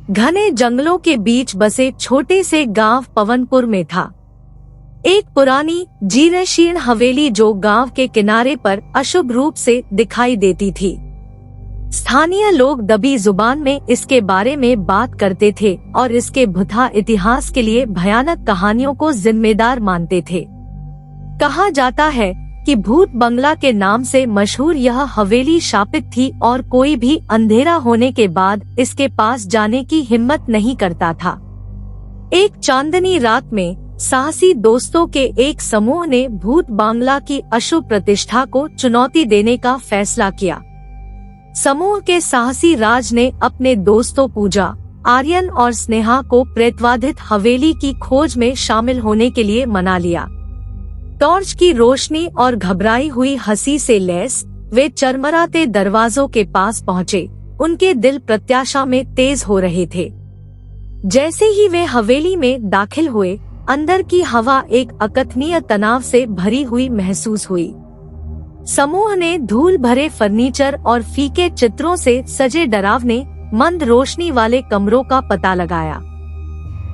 घने जंगलों के बीच बसे छोटे से गांव पवनपुर में था एक पुरानी जीर्णशीर्ण हवेली जो गांव के किनारे पर अशुभ रूप से दिखाई देती थी। स्थानीय लोग दबी जुबान में इसके बारे में बात करते थे और इसके भूतहा इतिहास के लिए भयानक कहानियों को जिम्मेदार मानते थे। कहा जाता है कि भूत बंगला के नाम से मशहूर यह हवेली शापित थी और कोई भी अंधेरा होने के बाद इसके पास जाने की हिम्मत नहीं करता था। एक चांदनी रात में साहसी दोस्तों के एक समूह ने भूत बांग्ला की अशुभ प्रतिष्ठा को चुनौती देने का फैसला किया। समूह के साहसी राज ने अपने दोस्तों पूजा, आर्यन और स्नेहा को प्रेतवाधित हवेली की खोज में शामिल होने के लिए मना लिया। टॉर्च की रोशनी और घबराई हुई हंसी से लैस वे चरमराते दरवाजों के पास पहुँचे। उनके दिल प्रत्याशा में तेज हो रहे थे। जैसे ही वे हवेली में दाखिल हुए, अंदर की हवा एक अकथनीय तनाव से भरी हुई महसूस हुई। समूह ने धूल भरे फर्नीचर और फीके चित्रों से सजे डरावने मंद रोशनी वाले कमरों का पता लगाया।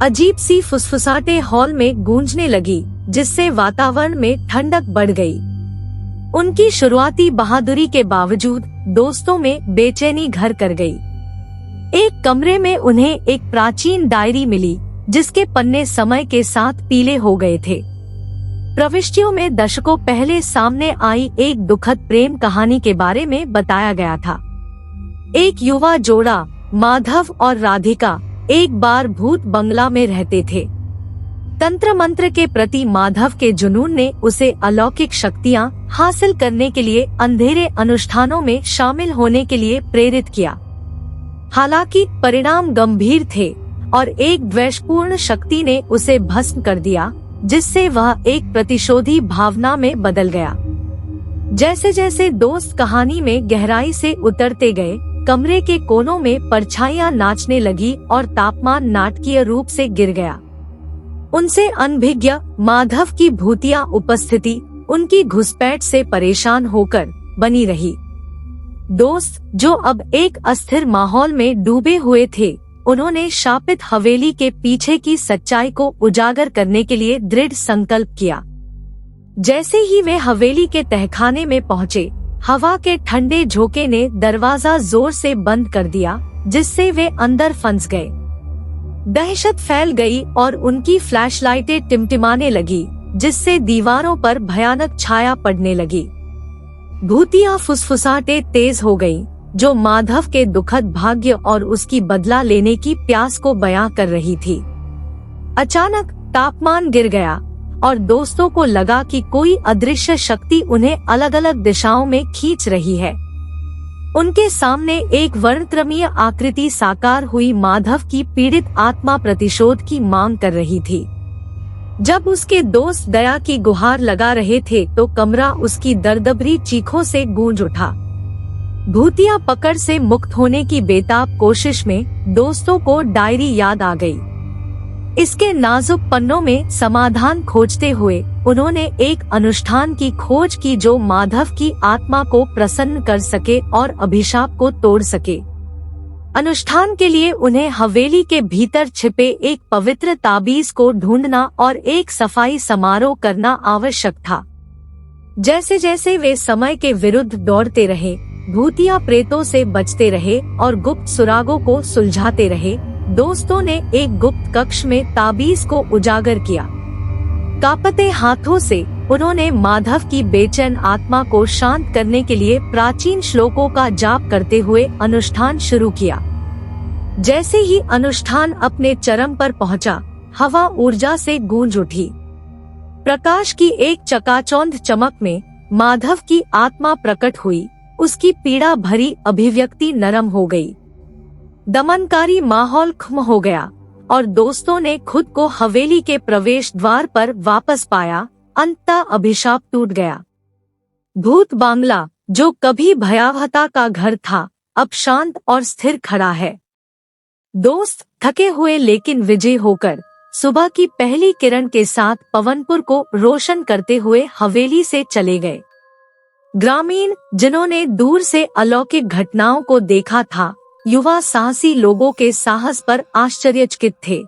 अजीब सी फुसफुसाहटें हॉल में गूंजने लगी, जिससे वातावरण में ठंडक बढ़ गई। उनकी शुरुआती बहादुरी के बावजूद दोस्तों में बेचैनी घर कर गई। एक कमरे में उन्हें एक प्राचीन डायरी मिली, जिसके पन्ने समय के साथ पीले हो गए थे। प्रविष्टियों में दशकों पहले सामने आई एक दुखद प्रेम कहानी के बारे में बताया गया था। एक युवा जोड़ा, माधव और राधिका, एक बार भूत बंगला में रहते थे। तंत्र मंत्र के प्रति माधव के जुनून ने उसे अलौकिक शक्तियां हासिल करने के लिए अंधेरे अनुष्ठानों में शामिल होने के लिए प्रेरित किया। हालांकि परिणाम गंभीर थे और एक द्वेषपूर्ण शक्ति ने उसे भस्म कर दिया, जिससे वह एक प्रतिशोधी भावना में बदल गया। जैसे जैसे दोस्त कहानी में गहराई से उतरते गए, कमरे के कोनों में परछाइयां नाचने लगी और तापमान नाटकीय रूप से गिर गया। उनसे अनभिज्ञ माधव की भूतिया उपस्थिति उनकी घुसपैठ से परेशान होकर बनी रही। दोस्त, जो अब एक अस्थिर माहौल में डूबे हुए थे, उन्होंने शापित हवेली के पीछे की सच्चाई को उजागर करने के लिए दृढ़ संकल्प किया। जैसे ही वे हवेली के तहखाने में पहुँचे, हवा के ठंडे झोंके ने दरवाजा जोर से बंद कर दिया, जिससे वे अंदर फंस गए। दहशत फैल गई और उनकी फ्लैशलाइटें टिमटिमाने लगी, जिससे दीवारों पर भयानक छाया पड़ने लगी। भूतिया फुसफुसाहटें तेज हो गईं, जो माधव के दुखद भाग्य और उसकी बदला लेने की प्यास को बयां कर रही थी। अचानक तापमान गिर गया और दोस्तों को लगा कि कोई अदृश्य शक्ति उन्हें अलग अलग दिशाओं में खींच रही है। उनके सामने एक वर्णक्रमीय आकृति साकार हुई माधव की पीड़ित आत्मा प्रतिशोध की मांग कर रही थी। जब उसके दोस्त दया की गुहार लगा रहे थे तो कमरा उसकी दर्दभरी चीखों से गूंज उठा। भूतिया पकड़ से मुक्त होने की बेताब कोशिश में दोस्तों को डायरी याद आ गई। इसके नाजुक पन्नों में समाधान खोजते हुए उन्होंने एक अनुष्ठान की खोज की जो माधव की आत्मा को प्रसन्न कर सके और अभिशाप को तोड़ सके। अनुष्ठान के लिए उन्हें हवेली के भीतर छिपे एक पवित्र ताबीज को ढूंढना और एक सफाई समारोह करना आवश्यक था। जैसे जैसे वे समय के विरुद्ध दौड़ते रहे, भूतिया प्रेतों से बचते रहे और गुप्त सुरागों को सुलझाते रहे, दोस्तों ने एक गुप्त कक्ष में ताबीज को उजागर किया। कांपते हाथों से उन्होंने माधव की बेचैन आत्मा को शांत करने के लिए प्राचीन श्लोकों का जाप करते हुए अनुष्ठान शुरू किया। जैसे ही अनुष्ठान अपने चरम पर पहुंचा, हवा ऊर्जा से गूंज उठी। प्रकाश की एक चकाचौंध चमक में माधव की आत्मा प्रकट हुई। उसकी पीड़ा भरी अभिव्यक्ति नरम हो गई। दमनकारी माहौल खत्म हो गया और दोस्तों ने खुद को हवेली के प्रवेश द्वार पर वापस पाया। अंततः अभिशाप टूट गया। भूत बांग्ला, जो कभी भयावहता का घर था, अब शांत और स्थिर खड़ा है। दोस्त थके हुए लेकिन विजयी होकर सुबह की पहली किरण के साथ पवनपुर को रोशन करते हुए हवेली से चले गए। ग्रामीण, जिन्होंने दूर से अलौकिक घटनाओं को देखा था, युवा साहसी लोगों के साहस पर आश्चर्यचकित थे।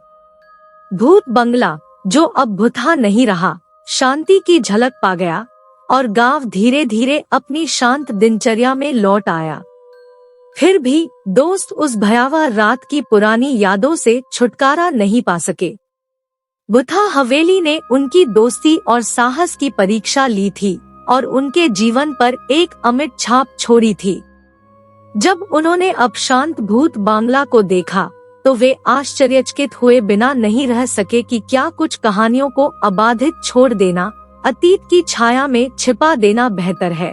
भूत बंगला, जो अब भुतहा नहीं रहा, शांति की झलक पा गया और गांव धीरे धीरे अपनी शांत दिनचर्या में लौट आया। फिर भी दोस्त उस भयावह रात की पुरानी यादों से छुटकारा नहीं पा सके। भुतहा हवेली ने उनकी दोस्ती और साहस की परीक्षा ली थी और उनके जीवन पर एक अमिट छाप छोड़ी थी। जब उन्होंने अब शांत भूत बांग्ला को देखा तो वे आश्चर्यचकित हुए बिना नहीं रह सके कि क्या कुछ कहानियों को अबाधित छोड़ देना, अतीत की छाया में छिपा देना बेहतर है।